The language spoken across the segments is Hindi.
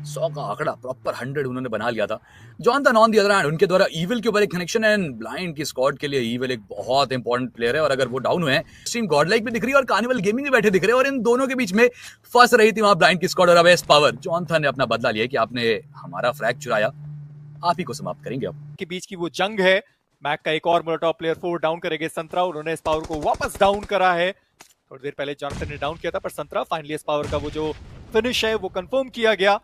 100 का आंकड़ा प्रॉपर 100 उन्होंने बना लिया था। Jonathan on the other hand उनके द्वारा ईविल के ऊपर एक कनेक्शन एंड ब्लाइंड की स्क्वाड के लिए ईविल एक बहुत इंपॉर्टेंट प्लेयर है और अगर वो डाउन हुए हैं स्ट्रीम गॉडलाइक भी दिख रही है और कार्निवल गेमिंग भी बैठे दिख रहे हैं और इन दोनों के बीच में फंस रही थी वहां ब्लाइंड की स्क्वाड और अब एस पावर। जॉनथन ने अपना बदला लिया कि आपने हमारा फ्रैग चुराया, आप ही को समाप्त करेंगे। अब के बीच की वो जंग है। मैक का एक और मोलोटॉव प्लेयर 4 डाउन करेंगे संतरा, उन्होंने इस पावर को वापस डाउन करा है। थोड़ी देर पहले जॉनथन ने डाउन किया था पर संतरा फाइनली इस पावर का वो जो फिनिश है वो कंफर्म किया गया।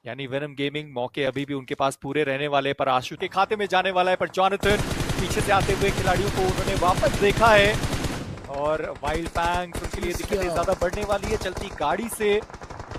यानी वेनम गेमिंग मौके अभी भी उनके पास पूरे रहने वाले पर आशु के खाते में जाने वाला है। पर जॉनथन पीछे से आते हुए खिलाड़ियों को उन्होंने वापस देखा है और वाइल्ड फैंग्स उनके लिए दिक्कतें ज्यादा बढ़ने वाली है। चलती गाड़ी से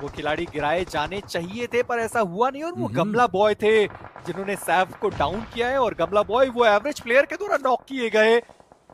वो खिलाड़ी गिराए जाने चाहिए थे पर ऐसा हुआ नहीं और वो गमला बॉय थे जिन्होंने सैफ को डाउन किया है और गमला बॉय वो एवरेज प्लेयर के द्वारा नॉक किए गए।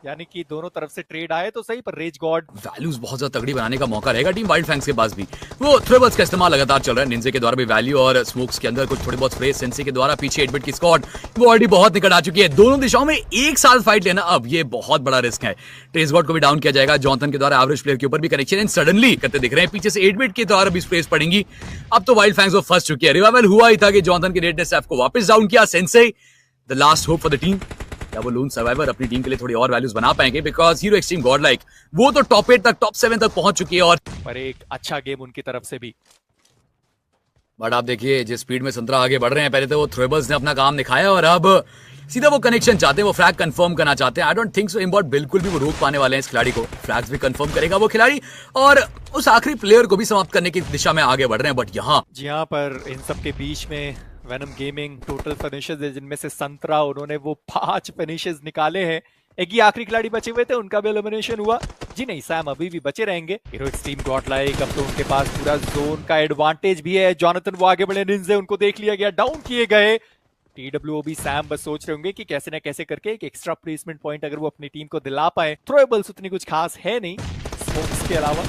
यानी कि दोनों तरफ से ट्रेड आए तो सही पर रेज गॉड वैल्यूज बहुत ज्यादा तगड़ी बनाने का मौका रहेगा टीम वाइल्ड फैंग्स के पास भी। वो थ्रेबल्स का इस्तेमाल लगातार चल रहा है, निंजे के द्वारा भी वैल्यू और स्मोक्स के अंदर कुछ थोड़ी बहुत स्प्रे, सेंसी के द्वारा पीछे 8 बिट की स्क्वाड वो ऑलरेडी बहुत निकट आ चुकी है। दोनों दिशाओं में एक साथ फाइट लेना अब ये बहुत बड़ा रिस्क है। ट्रेस गॉड को भी डाउन किया जाएगा, जॉनथन के द्वारा एवरेज प्लेयर के ऊपर भी कनेक्शन एंड सडनली करते दिख रहे हैं। पीछे से 8 बिट के द्वारा भी स्प्रेस पड़ेंगी। अब तो वाइल्ड फैंग्स वो फंस चुकी है। रिवाइवल हुआ ही था कि जॉनथन के रेड ने सैफ को वापस डाउन किया। सेंसे the last hope for the team. क्या वो लून सर्वाइवर अपनी टीम के लिए थोड़ी और वैल्यूज बना पाएंगे बिकॉज हीरो एक्सट्रीम गॉडलाइक वो तो टॉप 8 तक, टॉप 7 तक पहुंच चुकी है और पर एक अच्छा गेम उनकी तरफ से भी। बट आप देखिए जिस स्पीड में संतरा आगे बढ़ रहे हैं, पहले तो वो थ्रेबल्स ने अपना काम दिखाया और अब सीधा वो कनेक्शन चाहते हैं, वो फ्रैग कंफर्म करना चाहते हैं। आई डोंट थिंक सो इम्बॉट बिल्कुल भी वो रोक पाने वाले हैं इस खिलाड़ी को। फ्रैग्स भी कंफर्म करेगा वो खिलाड़ी और उस आखिरी प्लेयर को भी समाप्त करने की दिशा में आगे बढ़ रहे हैं। बट यहाँ जी हाँ, पर इन सब के बीच में वेनम गेमिंग टोटल फिनिशेस है जिनमें से संतरा उन्होंने वो 5 फिनिशेस निकाले हैं। एक ही आखिरी खिलाड़ी बचे हुए थे, उनका भी एलिमिनेशन हुआ। जी नहीं, सैम अभी भी बचे रहेंगे। हीरो एक्सट्रीम गॉडलाइक अब तो उनके पास पूरा जोन का एडवांटेज भी है। जॉनथन वो आगे बढ़े, निंजे उनको देख लिया गया, डाउन किए गए। TWOB सैम बस सोच रहे होंगे कि कैसे ना कैसे करके एक एक्स्ट्रा प्लेसमेंट पॉइंट अगर वो अपनी टीम को दिला पाए। थ्रोएबल्स उतनी कुछ खास है नहीं स्मोक्स के अलावा।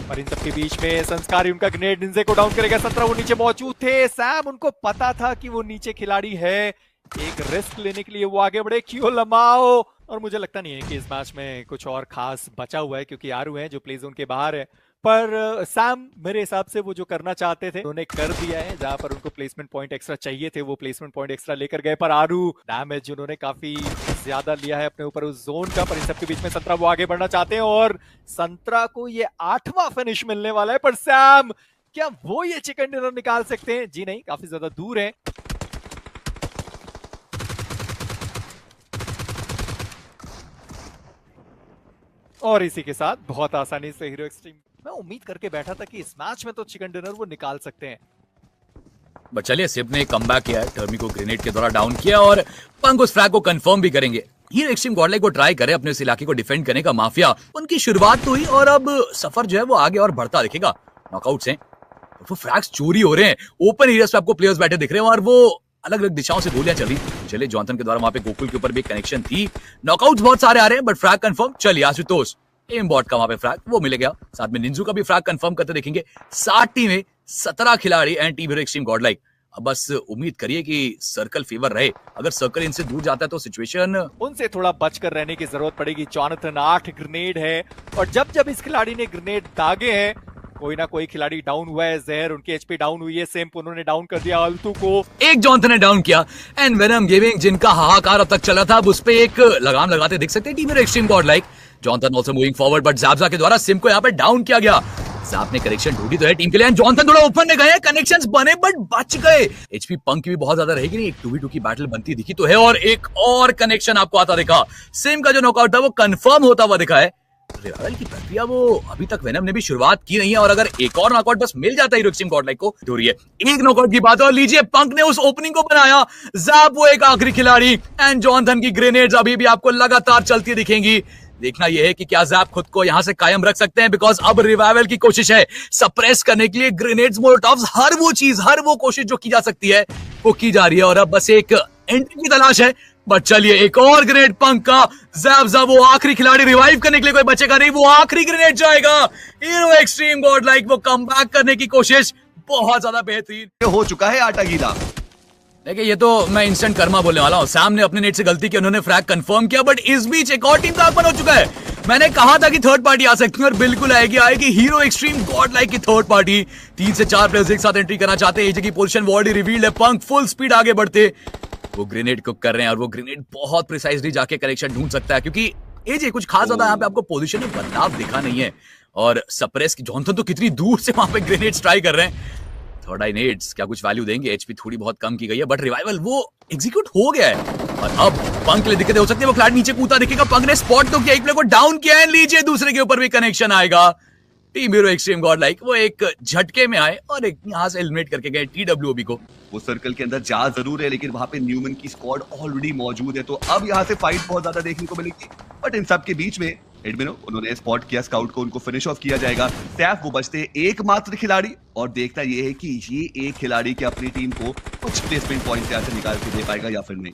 और इन सब के बीच में संस्कारी उनका ग्रेनेड निंजे को डाउन करेगा। संतरा वो नीचे मौजूद थे, सैम उनको पता था कि वो नीचे खिलाड़ी है। एक रिस्क लेने के लिए वो आगे बढ़े। क्यों लमाओ, और मुझे लगता नहीं है कि इस मैच में कुछ और खास बचा हुआ है क्योंकि आरू है जो प्ले जोन के बाहर है। पर सैम मेरे हिसाब से वो जो करना चाहते थे उन्होंने कर दिया है। जहां पर उनको प्लेसमेंट पॉइंट एक्स्ट्रा चाहिए थे वो प्लेसमेंट पॉइंट एक्स्ट्रा लेकर गए। पर आरू डैमेज उन्होंने काफी ज्यादा लिया है अपने ऊपर उस जोन का। पर इन सबके बीच में संतरा वो आगे बढ़ना चाहते हैं और संतरा को ये 8वां फिनिश मिलने वाला है। पर सैम क्या वो ये चिकन डिनर निकाल सकते हैं? जी नहीं, काफी ज्यादा दूर है। और इसी के साथ बहुत आसानी से हीरो एक्सट्रीम, मैं उम्मीद करके बैठा था कि इस मैच में तो चिकन डिनर वो निकाल सकते हैं। बट चलिए, सिप ने कमबैक किया है, टर्मी को ग्रेनेड के द्वारा डाउन किया और पंक उस फ्रैग को कंफर्म भी करेंगे। हीरो एक्सट्रीम गॉडलाइक को ट्राई करे अपने इस इलाके को डिफेंड करने का। माफिया उनकी शुरुआत तो हुई और अब सफर जो है वो आगे और बढ़ता दिखेगा। नॉकआउट्स हैं, वो फ्रैग्स चोरी हो रहे हैं। ओपन एरियाज पे आपको प्लेयर्स बैठे दिख रहे हैं और वो अलग अलग दिशाओं से गोलियां चली। चलिए, जॉनथन के द्वारा वहां पे गोकुल के ऊपर भी कनेक्शन थी। नॉकआउट्स बहुत सारे आ रहे हैं बट फ्रैग कंफर्म। चलिए, आशुतोष एम बॉट का वहां पे फ्रैग वो मिल गया, साथ में निंजू का भी फ्रैग कंफर्म करते देखेंगे। 60 टीमें, 17 खिलाड़ी and team hero extreme Godlike. अब बस उम्मीद करिए कि सर्कल फेवर रहे। अगर सर्कल इनसे दूर जाता है तो सिचुएशन उनसे थोड़ा बचकर रहने की जरूरत पड़ेगी। जॉनथन 8 ग्रेनेड है और जब जब इस खिलाड़ी ने ग्रेनेड दागे हैं कोई ना कोई खिलाड़ी डाउन हुआ है। जहर उनकी एचपी डाउन हुई है, सेम्प उन्होंने डाउन कर दिया अल्तू को। एक जॉनथन ने डाउन किया एंड वेनम गेमिंग जिनका हाहाकार अब तक चला था अब उस पे एक लगाम लगाते दिख सकते हैं team hero extreme godlike. Jonathan also moving forward but ज़ाबज़ा के द्वारा सिम को यहाँ पे डाउन किया गया। ज़ाब ने कनेक्शन ढूंढी तो है टीम के लिए। जॉनथन थोड़ा ओपन में गए, कनेक्शंस बने बट बच गए। एचपी पंक की भी बहुत ज्यादा रहेगी नहीं, एक 2v2 की बैटल बनती दिखी तो है और एक और कनेक्शन आपको आता दिखा। सिम का जो नॉकआउट था वो कंफर्म होता हुआ दिखा है। रिवाइवल की प्रक्रिया वो अभी तक वेनम ने भी शुरुआत की नहीं है और अगर एक और नॉकआउट बस मिल जाता है हीरो एक्सट्रीम गॉडलाइक को तो ये एक नॉकआउट की बात है। और लीजिए, पंक ने उस ओपनिंग को बनाया। ज़ाब वो एक आखिरी खिलाड़ी एंड जॉनथन की ग्रेनेड्स अभी भी आपको लगातार चलती दिखेंगी। देखना यह है कि क्या ज़ाब खुद को यहां से कायम रख सकते हैं बिकॉज अब रिवाइवल की कोशिश है सप्रेस करने के लिए। ग्रेनेड्स, मोलोटॉव्स, हर वो चीज, हर वो कोशिश जो की जा सकती है वो की जा रही है और अब बस एक एंट्री की तलाश है। बट चलिए, एक और ग्रेनेड पंक का। ज़ाब वो आखिरी खिलाड़ी, रिवाइव करने के लिए कोई बचेगा नहीं, वो आखिरी ग्रेनेड जाएगा। हीरो एक्सट्रीम गॉडलाइक वो कमबैक करने की कोशिश बहुत ज्यादा बेहतरीन हो चुका है आटा गीला। देखिए, ये तो मैं इंस्टेंट कर्मा बोलने वाला हूँ। सैम ने अपने नेट से गलती की, उन्होंने फ्रैग कंफर्म किया बट इस बीच एक और टीम का आगमन हो चुका है। मैंने कहा था कि थर्ड पार्टी आ सकती है और बिल्कुल आएगी हीरो एक्सट्रीम गॉड लाइक की थर्ड पार्टी। 3 से 4 प्लेयर्स एक साथ एंट्री करना चाहते हैं। एजे की पोजीशन वॉर्डी रिवील्ड है, पंक फुल स्पीड आगे बढ़ते, वो ग्रेनेड कुक कर रहे हैं और वो ग्रेनेड बहुत प्रिसाइजली जाके करेक्शन ढूंढ सकता है, क्योंकि एजे कुछ खास ज्यादा यहाँ पे आपको पोजीशन में बदलाव दिखा नहीं है। और सप्रेस की जॉनसन तो कितनी दूर से वहां पे ग्रेनेड्स ट्राई कर रहे हैं। थर्ड आई नेड्स क्या कुछ वैल्यू देंगे? एचपी थोड़ी बहुत कम की गई है, बट रिवाइवल वो एग्जीक्यूट हो गया है। और अब पंक के लिए दिक्कतें हो सकती है। वो फ्लैट नीचे कूदा दिखेगा, पंक ने स्पॉट तो किया, एक प्लेयर को डाउन किया है, लीजिए दूसरे के ऊपर भी कनेक्शन आएगा। Team hero extreme God like वो एक झटके में आए और एक यहां से एलिमिनेट करके गए टीडब्ल्यूओबी को। वो सर्कल के अंदर जा जरूर है, लेकिन वहां पे न्यूमन की स्क्वाड ऑलरेडी मौजूद है, तो अब यहाँ से फाइट बहुत ज्यादा देखने को मिलेगी। बट इन सब के बीच में एडमिनो उन्होंने स्पॉट किया स्काउट को, उनको फिनिश ऑफ किया जाएगा। सैफ वो बचते हैं एकमात्र खिलाड़ी, और देखता ये है कि ये एक खिलाड़ी के अपनी टीम को कुछ प्लेसमेंट पॉइंट यहाँ से निकाल के दे पाएगा या फिर नहीं।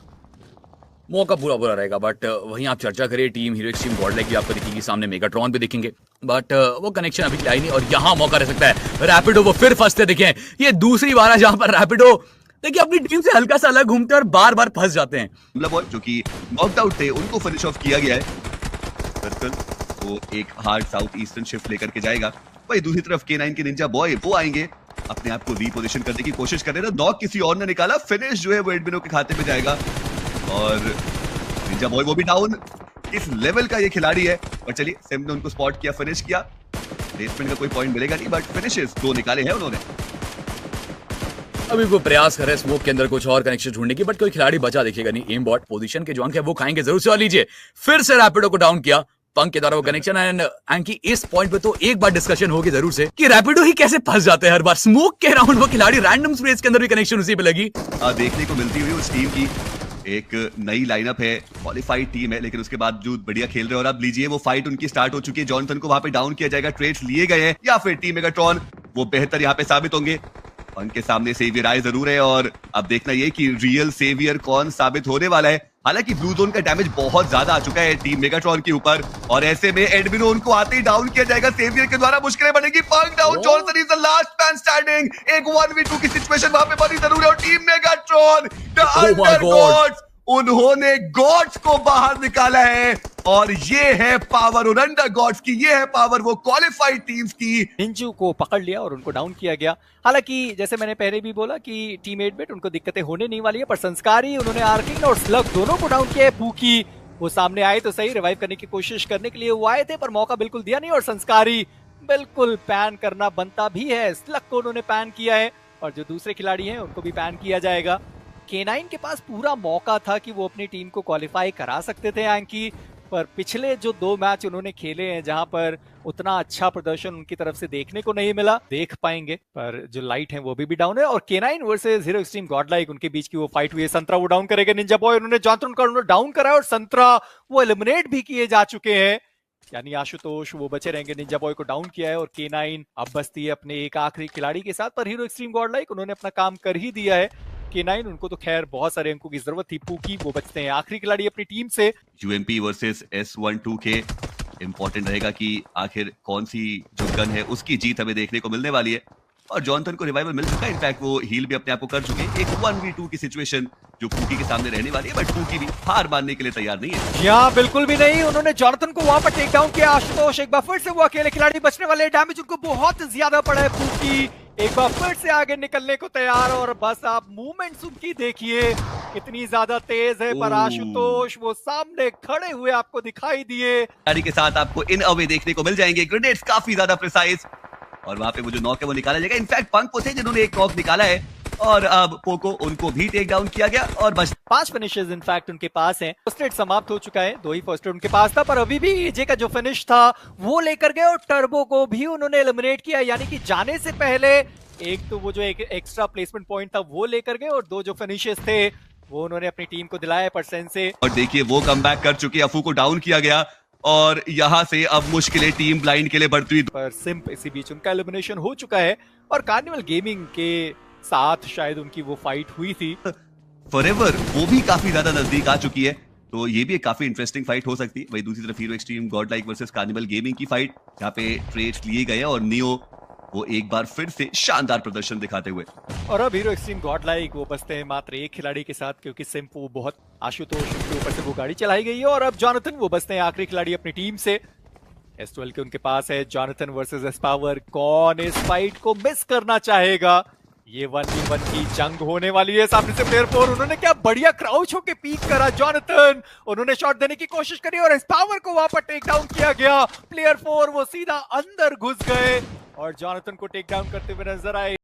मौका पूरा बुरा रहेगा, बट वहीं आप चर्चा करिए team hero extreme God like भी आपको दिखेगी, सामने मेगाट्रॉन भी दिखेंगे, बट वो कनेक्शन अभी आई नहीं। और यहाँ मौका रह सकता है रैपिडो, वो फिर फंसते दिखे। ये दूसरी बार है जहां पर रैपिडो देखिए अपनी टीम से हल्का सा अलग घूमते और बार बार फंस जाते हैं। बॉय जो कि नॉकड आउट थे, उनको फिनिश ऑफ किया गया है। सर्कल वो एक हार्ड साउथ ईस्टर्न शिफ्ट लेकर के जाएगा। वही दूसरी तरफ K9 के निंजा बॉय वो आएंगे, अपने आप को रीपोजिशन करने की कोशिश कर रहे हैं। नॉक किसी और ने निकाला, फिनिश जो है वो एडमिनो के खाते में जाएगा। और निंजा बॉय वो भी डाउन। इस लेवल का ये खिलाड़ी है, और चलिए सिम ने उनको स्पॉट किया, फिनिश किया। प्लेसमेंट का कोई पॉइंट मिलेगा नहीं, बट फिनिशेस 2 निकाले हैं उन्होंने। अभी वो प्रयास कर रहे हैं स्मोक के अंदर कुछ और कनेक्शन ढूंढने की, बट कोई खिलाड़ी बचा दिखेगा नहीं। एम बॉट पोजीशन के जो अंक है वो खाएंगे जरूर से। और लीजिए फिर से रैपिडो को डाउन किया पंक के द्वारा वो कनेक्शन। एंड एंकी इस पॉइंट पे तो एक बार डिस्कशन होगी जरूर से कि रैपिडो ही कैसे फंस जाते हैं हर बार। स्मोक के राउंड वो खिलाड़ी रैंडम स्पेस के अंदर भी कनेक्शन उसी पे लगी। देखने को मिलती हुई उस टीम की एक नई लाइनअप है, क्वालिफाइड टीम है, लेकिन उसके बावजूद बढ़िया खेल रहे हैं। और अब लीजिए वो फाइट उनकी स्टार्ट हो चुकी है। जॉनसन को वहां पे डाउन किया जाएगा, ट्रेड्स लिए गए हैं, या फिर टीम मेगाट्रॉन वो बेहतर यहाँ पे साबित होंगे। उनके सामने सेवियर आए जरूर है, और अब देखना ये कि रियल सेवियर कौन साबित होने वाला है। हालांकि ब्लू जोन का डैमेज बहुत ज्यादा आ चुका है टीम मेगाट्रॉन के ऊपर, और ऐसे में एडमिनो उनको आते ही डाउन किया जाएगा सेवियर के द्वारा। मुश्किलें बनेगी। Punk down, Johnson is the last man standing. एक 1v2 की सिचुएशन वहां पे बनी जरूर है, और टीम मेगाट्रॉन द अंडरगॉड्स उन्होंने गॉड्स को बाहर निकाला है। और ये है पावर उन अंडर गॉड्स की, ये है पावर वो क्वालिफाइड टीम्स की। निंजू को पकड़ लिया और उनको डाउन किया गया। हालांकि जैसे मैंने पहले भी बोला कि टीम 8-बिट उनको दिक्कतें होने नहीं वाली है, पर संस्कारी उन्होंने आर्किंग और स्लग दोनों को डाउन किया है। पूकी वो सामने आए तो सही, रिवाइव करने की कोशिश करने के लिए वो आए थे, पर मौका बिल्कुल दिया नहीं। और संस्कारी बिल्कुल पैन करना बनता भी है, स्लग को उन्होंने पैन किया है, और जो दूसरे खिलाड़ी हैं उनको भी पैन किया जाएगा। K9 के पास पूरा मौका था कि वो अपनी टीम को क्वालिफाई करा सकते थे एंकी, पर पिछले जो 2 मैच उन्होंने खेले हैं जहां पर उतना अच्छा प्रदर्शन उनकी तरफ से देखने को नहीं मिला, देख पाएंगे। पर जो लाइट है वो भी डाउन है। और K9 versus hero extreme God like उनके बीच की वो फाइट हुई है। संतरा वो डाउन करेगा, निंजा बॉय उन्होंने जॉनसन को उन्होंने डाउन करा, और संतरा वो एलिमिनेट भी किए जा चुके हैं, यानी आशुतोष वो बचे रहेंगे। निंजा बॉय को डाउन किया है, और K9 अब बचती है अपने एक आखिरी खिलाड़ी के साथ। पर हीरो एक्सट्रीम गॉड लाइक उन्होंने अपना काम कर ही दिया है। K9 उनको तो खैर बहुत सारे अंकों की जरूरत थी। पूकी वो बचते हैं आखिरी खिलाड़ी अपनी टीम से। UMP वर्सेस S12K इंपॉर्टेंट रहेगा कि आखिर कौन सी जो गन है उसकी जीत हमें देखने को मिलने वाली है। और जॉनसन को रिवाइवल मिल चुका है, इनफैक्ट वो हील भी अपने आप को कर चुके हैं। एक 1v2 की सिचुएशन जो पूकी के सामने रहने वाली है, बट पूकी भी हार मानने के लिए तैयार नहीं है। यहाँ बिल्कुल भी नहीं, उन्होंने जॉनसन को वहां पर टेक डाउन किया। आशुतोष एक बार फिर से वो अकेले खिलाड़ी बचने वाले, डैमेज उनको बहुत ज्यादा पड़ा है। पूकी एक बार फिर से आगे निकलने को तैयार, और बस आप मूवमेंट्स उनकी देखिए कितनी ज्यादा तेज है। पर आशुतोष वो सामने खड़े हुए आपको दिखाई दिए। खिलाड़ी के साथ आपको इन अवे देखने को मिल जाएंगे। ग्रेनेड्स काफी ज्यादा प्रिसाइज, और वहां पे वो जो नॉक है वो निकाला जाएगा। इनफैक्ट पंक को थे जिन्होंने एक नॉक निकाला है, और अब पोको उनको भी टेक डाउन किया गया, और बस 5 फिनिशेस इनफैक्ट उनके पास हैं। फर्स्ट एड समाप्त हो चुका है, 2 ही फर्स्ट एड उनके पास था, पर अभी भी एजे का जो फिनिश था वो लेकर गए, और टर्बो को भी उन्होंने एलिमिनेट किया। यानी कि जाने से पहले एक तो वो जो एक एक्स्ट्रा प्लेसमेंट पॉइंट था वो लेकर गए, और 2 जो फिनिशेस थे वो उन्होंने अपनी टीम को दिलाया परसेंट से। और देखिए वो कमबैक कर चुके, अफू को डाउन किया गया, और यहां से अब मुश्किलें टीम ब्लाइंड के लिए बढ़ती हुई। पर सिंप इसी बीच उनका एलिमिनेशन हो चुका है, और कार्निवल गेमिंग के साथ शायद उनकी वो फाइट हुई थी। फॉरएवर वो भी काफी ज्यादा नजदीक आ चुकी है, तो ये भी एक काफी इंटरेस्टिंग फाइट हो सकती है। वही दूसरी तरफ hero extreme God like versus carnival gaming की फाइट, जहाँ पे ट्रेड्स लिए गए, और नियो वो एक बार फिर से शानदार प्रदर्शन दिखाते हुए। और अब हीरो एक्सट्रीम गॉड लाइक वो बचते हैं मात्र एक खिलाड़ी के साथ, क्योंकि सिंप वो बहुत आशुतोष के ऊपर से वो गाड़ी चलाई गई है। और अब जॉनथन वो बचते हैं आखिरी खिलाड़ी अपनी टीम से। S12 के उनके पास है, जॉनथन वर्सेस एस पावर। कौन इस फाइट को मिस करना चाहेगा? ये 1v1 की जंग होने वाली है। सामने से प्लेयर 4, उन्होंने क्या बढ़िया क्राउच होके पीक करा। जॉनथन, उन्होंने शॉट देने की कोशिश करी और एस पावर को वहां पर टेक डाउन किया गया। प्लेयर 4 वो सीधा अंदर घुस गए और जॉनथन को टेक डाउन करते हुए नजर आए।